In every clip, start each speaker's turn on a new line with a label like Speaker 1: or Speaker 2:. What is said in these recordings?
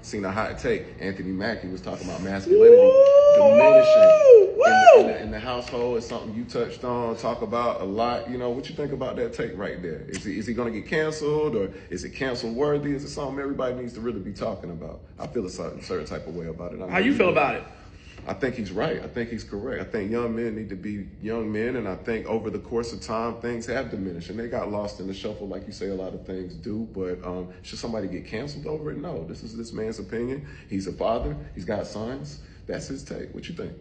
Speaker 1: seen a hot take. Anthony Mackie was talking about masculinity diminishing in the household. It's something you touched on, talk about a lot. You know, what you think about that take right there? Is he going to get canceled, or is it cancel worthy? Is it something everybody needs to really be talking about? I feel a certain type of way about it.
Speaker 2: How you feel about it?
Speaker 1: I think he's right. I think he's correct. I think young men need to be young men, and I think over the course of time, things have diminished, and they got lost in the shuffle, like you say, a lot of things do. But should somebody get canceled over it? No. This is this man's opinion. He's a father. He's got sons. That's his take. What you think?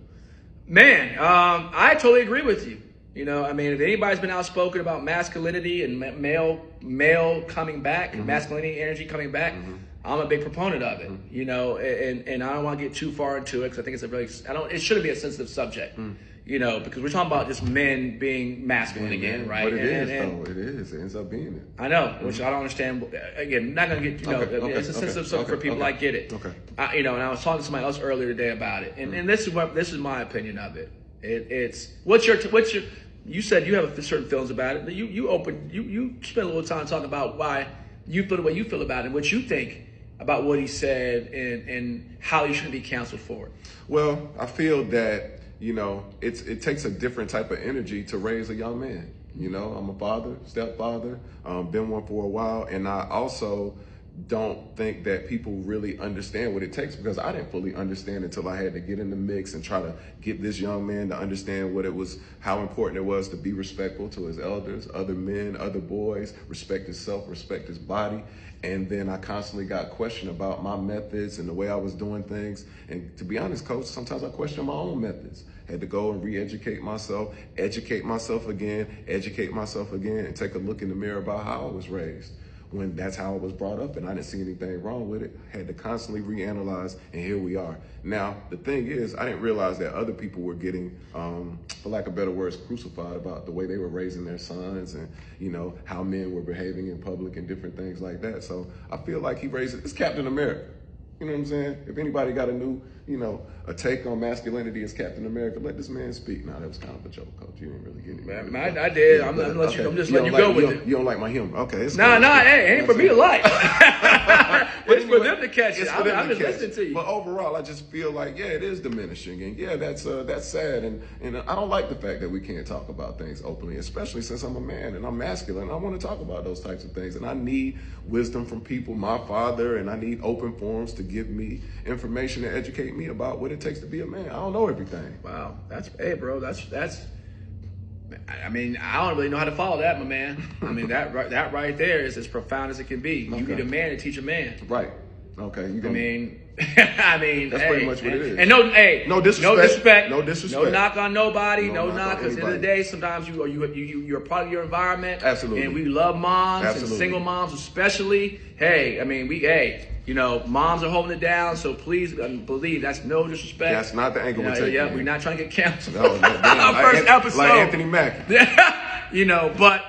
Speaker 2: Man, I totally agree with you. You know, I mean, if anybody's been outspoken about masculinity and male coming back, masculinity energy coming back, I'm a big proponent of it, you know, and I don't want to get too far into it because I think it's it shouldn't be a sensitive subject, you know, because we're talking about just men being masculine again, right?
Speaker 1: But it is. It ends up being it.
Speaker 2: I know, which I don't understand. Again, not going to get, you know, it's a sensitive subject for people. I get it. Okay. You know, and I was talking to somebody else earlier today about it, and this is my opinion of it. It's what's your you said you have certain feelings about it, but you spent a little time talking about why you feel the way you feel about it and what you think about what he said and how he shouldn't be canceled for it.
Speaker 1: Well, I feel that, you know, it takes a different type of energy to raise a young man. You know, I'm a father, stepfather, been one for a while, and I also don't think that people really understand what it takes, because I didn't fully understand until I had to get in the mix and try to get this young man to understand how important it was to be respectful to his elders, other men, other boys, respect himself, respect his body. And then I constantly got questioned about my methods and the way I was doing things. And to be honest, Coach, sometimes I question my own methods. Had to go and re-educate myself, educate myself again, and take a look in the mirror about how I was raised, when that's how I was brought up and I didn't see anything wrong with it. Had to constantly reanalyze, and here we are. Now, the thing is, I didn't realize that other people were getting, for lack of better words, crucified about the way they were raising their sons and, you know, how men were behaving in public and different things like that. So I feel like it's Captain America. You know what I'm saying? If anybody got a new, you know, a take on masculinity as Captain America, let this man speak. Now, that was kind of a joke, Coach. You didn't really get it.
Speaker 2: Man, I did. I'm just letting you go with it.
Speaker 1: You don't like my humor. Okay.
Speaker 2: Hey, it ain't for me to like. It's for them to catch it. I'm just listening to you.
Speaker 1: But overall, I just feel like, yeah, it is diminishing. And yeah, that's sad. And I don't like the fact that we can't talk about things openly, especially since I'm a man and I'm masculine. I want to talk about those types of things. And I need wisdom from people, my father, and I need open forums to give me information and educate me about what it takes to be a man. I don't know everything.
Speaker 2: Wow. Hey, bro, that's I mean, I don't really know how to follow that, my man. I mean, that right there is as profound as it can be. You need a man to teach a man.
Speaker 1: Right. Okay.
Speaker 2: I mean,
Speaker 1: that's pretty much what it is.
Speaker 2: And no disrespect.
Speaker 1: No disrespect.
Speaker 2: No knock on nobody. No knock, because at the end of the day, sometimes you're a part of your environment.
Speaker 1: Absolutely.
Speaker 2: And we love moms and single moms especially. Hey, I mean, you know, moms are holding it down, so please believe that's no disrespect.
Speaker 1: That's not the angle we're taking.
Speaker 2: Yeah, we're not trying to get canceled.
Speaker 1: No,
Speaker 2: first episode.
Speaker 1: Like Anthony Mackie.
Speaker 2: You know, but,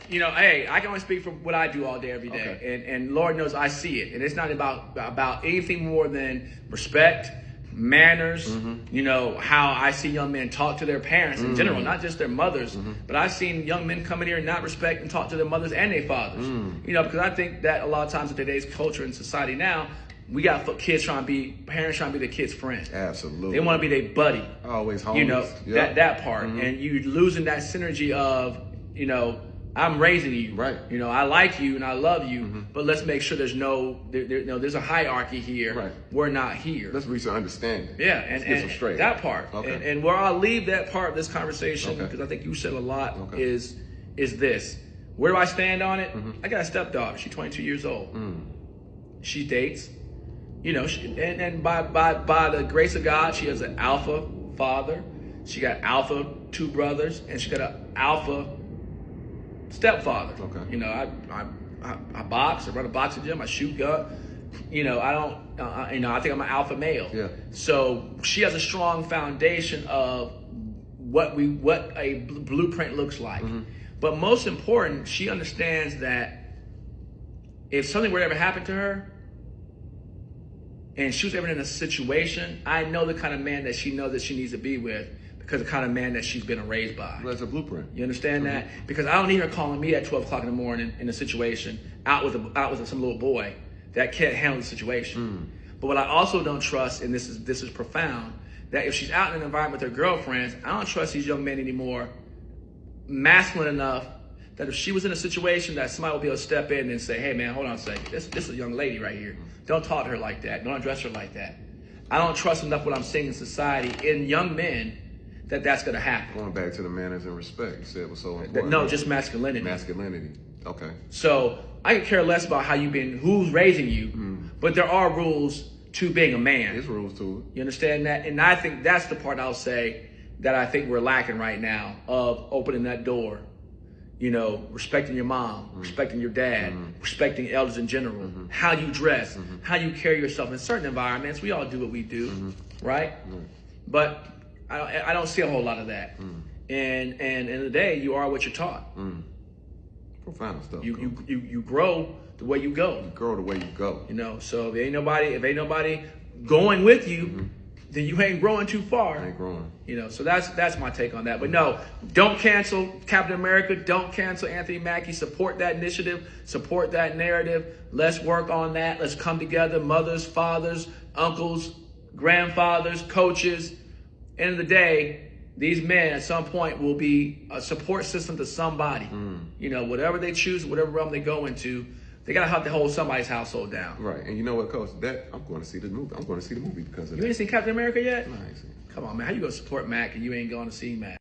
Speaker 2: you know, hey, I can only speak from what I do all day, every day. Okay. And Lord knows I see it. And it's not about anything more than respect, manners, you know, how I see young men talk to their parents in general, not just their mothers, but I've seen young men come in here and not respect and talk to their mothers and their fathers. You know, because I think that a lot of times in today's culture and society now, we got parents trying to be their kids' friend.
Speaker 1: Absolutely.
Speaker 2: They want to be their buddy.
Speaker 1: Always homies.
Speaker 2: You know, that part. And you losing that synergy of, you know, I'm raising you.
Speaker 1: Right.
Speaker 2: You know, I like you and I love you, but let's make sure there's there's a hierarchy here.
Speaker 1: Right.
Speaker 2: We're not here.
Speaker 1: Let's reach an understanding.
Speaker 2: Yeah, and
Speaker 1: straight.
Speaker 2: That part.
Speaker 1: Okay.
Speaker 2: And where I'll leave that part of this conversation, because I think you said a lot, is this. Where do I stand on it? I got a stepdaughter. She's 22 years old. She dates. You know, and by the grace of God, she has an alpha father. She got alpha 2 brothers, and she got an alpha stepfather. Okay. You know, I box. I run a boxing gym. I shoot gun. You know, I don't. You know, I think I'm an alpha male.
Speaker 1: Yeah.
Speaker 2: So she has a strong foundation of what a blueprint looks like. But most important, she understands that if something were to ever happen to her, and she was ever in a situation, I know the kind of man that she knows that she needs to be with, because the kind of man that she's been raised by.
Speaker 1: Well, that's a blueprint.
Speaker 2: You understand that? Because I don't need her calling me at 12 o'clock in the morning in a situation out with some little boy that can't handle the situation. But what I also don't trust, and this is profound, that if she's out in an environment with her girlfriends, I don't trust these young men anymore masculine enough that if she was in a situation that somebody would be able to step in and say, hey man, hold on a second, this is a young lady right here. Don't talk to her like that. Don't address her like that. I don't trust enough what I'm seeing in society in young men that's going to happen.
Speaker 1: Going back to the manners and respect, you said was so important.
Speaker 2: No, just masculinity.
Speaker 1: Masculinity. Okay.
Speaker 2: So I could care less about who's raising you, but there are rules to being a man.
Speaker 1: There's rules to it.
Speaker 2: You understand that? And I think that's the part I'll say that I think we're lacking right now, of opening that door. You know, respecting your mom, respecting your dad, respecting elders in general, how you dress, how you carry yourself in certain environments. We all do what we do, right? But I don't see a whole lot of that. And at the end of the day, you are what you're taught.
Speaker 1: Profound stuff.
Speaker 2: You grow the way you go.
Speaker 1: You grow the way you go.
Speaker 2: You know, so if ain't nobody going with you, then you ain't growing too far.
Speaker 1: Ain't growing.
Speaker 2: You know, so that's my take on that. But no, don't cancel Captain America. Don't cancel Anthony Mackie. Support that initiative. Support that narrative. Let's work on that. Let's come together. Mothers, fathers, uncles, grandfathers, coaches. End of the day, these men at some point will be a support system to somebody. You know, whatever they choose, whatever realm they go into, they gotta have to hold somebody's household down.
Speaker 1: Right. And you know what, Coach? I'm going to see the movie. I'm going to see the movie because of that.
Speaker 2: You ain't seen Captain America yet?
Speaker 1: No, I ain't seen it.
Speaker 2: Come on, man. How you gonna support Mac and you ain't going to see Mac?